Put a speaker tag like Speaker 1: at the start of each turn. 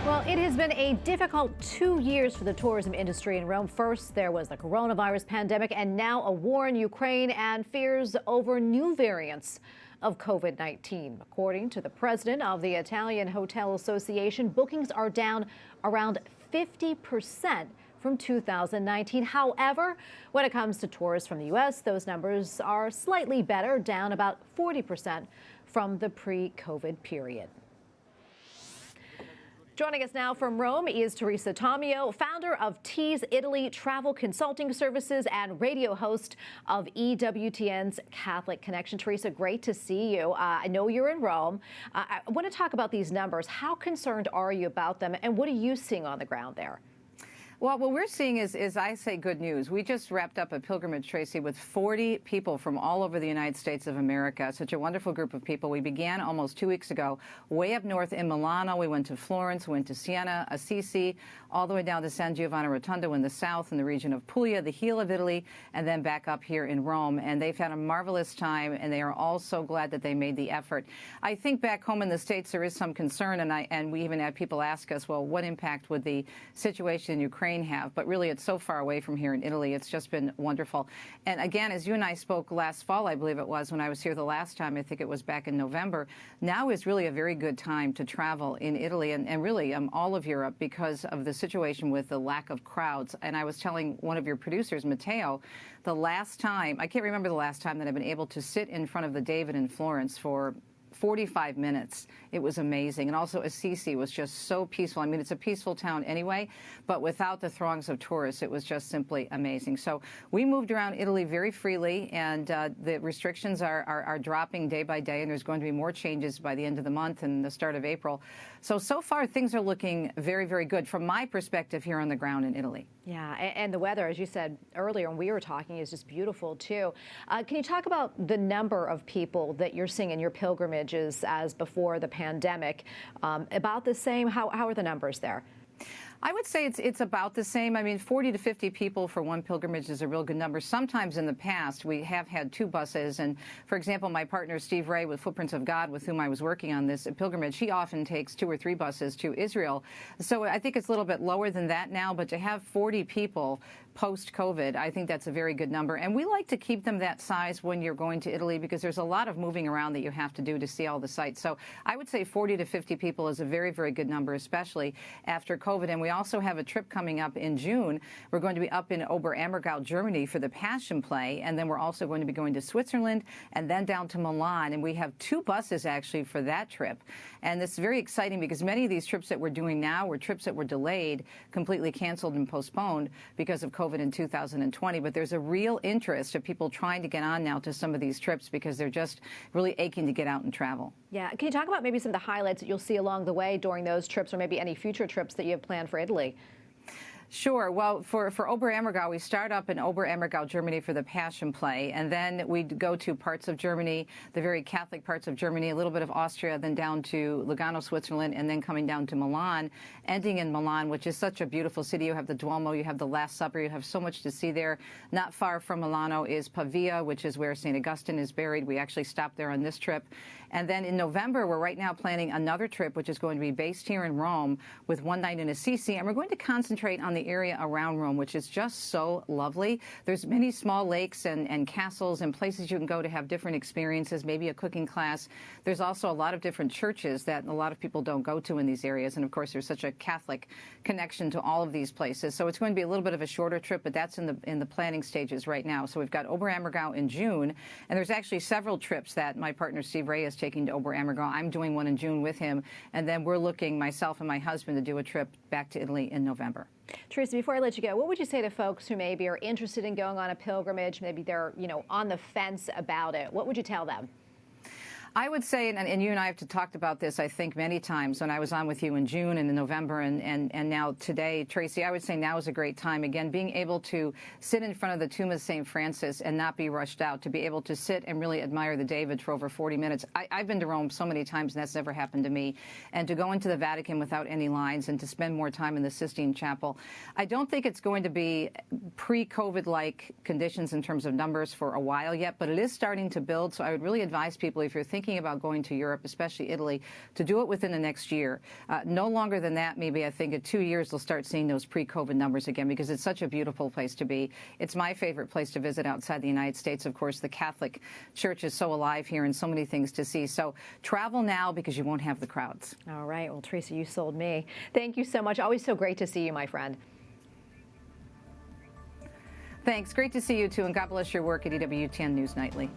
Speaker 1: Well, it has been a difficult 2 years for the tourism industry in Rome. First, there was the coronavirus pandemic, and now a war in Ukraine and fears over new variants of COVID-19. According to the president of the Italian Hotel Association, bookings are down around 50% from 2019. However, when it comes to tourists from the U.S., those numbers are slightly better, down about 40% from the pre-COVID period. Joining us now from Rome is Teresa Tomeo, founder of Tease Italy Travel Consulting Services and radio host of EWTN's Catholic Connection. Teresa, great to see you. I know you're in Rome. I want to talk about these numbers. How concerned are you about them, and what are you seeing on the ground there?
Speaker 2: Well, what we're seeing is I say, good news. We just wrapped up a pilgrimage, Tracy, with 40 people from all over the United States of America. Such a wonderful group of people. We began almost 2 weeks ago, way up north in Milano. We went to Florence, we went to Siena, Assisi, all the way down to San Giovanni Rotondo in the south, in the region of Puglia, the heel of Italy, and then back up here in Rome. And they've had a marvelous time, and they are all so glad that they made the effort. I think back home in the States, there is some concern, and we even had people ask us, well, what impact would the situation in Ukraine have? But really, it's so far away from here in Italy. It's just been wonderful. And again, as you and I spoke last fall, I believe it was, when I was here the last time, I think it was back in November, now is really a very good time to travel in Italy and really all of Europe because of the situation with the lack of crowds. And I was telling one of your producers, Matteo, the last time, I can't remember the last time that I've been able to sit in front of the David in Florence for 45 minutes. It was amazing. And also Assisi was just so peaceful. I mean, it's a peaceful town anyway, but without the throngs of tourists, it was just simply amazing. So we moved around Italy very freely, and the restrictions are dropping day by day, and there's going to be more changes by the end of the month and the start of April. So far, things are looking very, very good from my perspective here on the ground in Italy.
Speaker 1: Yeah, and the weather, as you said earlier when we were talking, is just beautiful, too. Can you talk about the number of people that you're seeing in your pilgrimages as before the pandemic? About the same? How are the numbers there?
Speaker 2: I would say it's about the same. I mean, 40 to 50 people for one pilgrimage is a real good number. Sometimes in the past, we have had two buses. And, for example, my partner, Steve Ray, with Footprints of God, with whom I was working on this pilgrimage, he often takes 2 or 3 buses to Israel. So I think it's a little bit lower than that now. But to have 40 people post-COVID, I think that's a very good number. And we like to keep them that size when you're going to Italy because there's a lot of moving around that you have to do to see all the sites. So I would say 40 to 50 people is a very, very good number, especially after COVID. And we also have a trip coming up in June. We're going to be up in Oberammergau, Germany for the Passion Play. And then we're also going to be going to Switzerland and then down to Milan. And we have 2 buses actually for that trip. And it's very exciting because many of these trips that we're doing now were trips that were delayed, completely canceled and postponed because of COVID in 2020. But there's a real interest of people trying to get on now to some of these trips because they're just really aching to get out and travel.
Speaker 1: Yeah. Can you talk about maybe some of the highlights that you'll see along the way during those trips, or maybe any future trips that you have planned for Italy?
Speaker 2: Sure. Well, for Oberammergau, we start up in Oberammergau, Germany for the Passion Play, and then we go to parts of Germany, the very Catholic parts of Germany, a little bit of Austria, then down to Lugano, Switzerland, and then coming down to Milan, ending in Milan, which is such a beautiful city. You have the Duomo, you have the Last Supper, you have so much to see there. Not far from Milano is Pavia, which is where St. Augustine is buried. We actually stopped there on this trip. And then in November, we're right now planning another trip, which is going to be based here in Rome with one night in Assisi. And we're going to concentrate on the area around Rome, which is just so lovely. There's many small lakes and castles and places you can go to have different experiences, maybe a cooking class. There's also a lot of different churches that a lot of people don't go to in these areas. And, of course, there's such a Catholic connection to all of these places. So it's going to be a little bit of a shorter trip, but that's in the planning stages right now. So we've got Oberammergau in June, and there's actually several trips that my partner Steve Ray is taking to Oberammergau. I'm doing one in June with him, and then we're looking, myself and my husband, to do a trip back to Italy in November.
Speaker 1: Teresa, before I let you go, what would you say to folks who maybe are interested in going on a pilgrimage? Maybe they're, on the fence about it. What would you tell them?
Speaker 2: I would say, and you and I have talked about this, I think, many times when I was on with you in June and in November and now today, Tracy, I would say now is a great time. Again, being able to sit in front of the tomb of St. Francis and not be rushed out, to be able to sit and really admire the David for over 40 minutes. I've been to Rome so many times, and that's never happened to me. And to go into the Vatican without any lines and to spend more time in the Sistine Chapel. I don't think it's going to be pre-COVID-like conditions in terms of numbers for a while yet, but it is starting to build. So I would really advise people, if you're thinking thinking about going to Europe, especially Italy, to do it within the next year. No longer than that, maybe I think in 2 years they'll start seeing those pre-COVID numbers again, because it's such a beautiful place to be. It's my favorite place to visit outside the United States. Of course, the Catholic Church is so alive here and so many things to see. So travel now because you won't have the crowds.
Speaker 1: All right. Well, Teresa, you sold me. Thank you so much. Always so great to see you, my friend.
Speaker 2: Thanks. Great to see you, too, and God bless your work at EWTN News Nightly.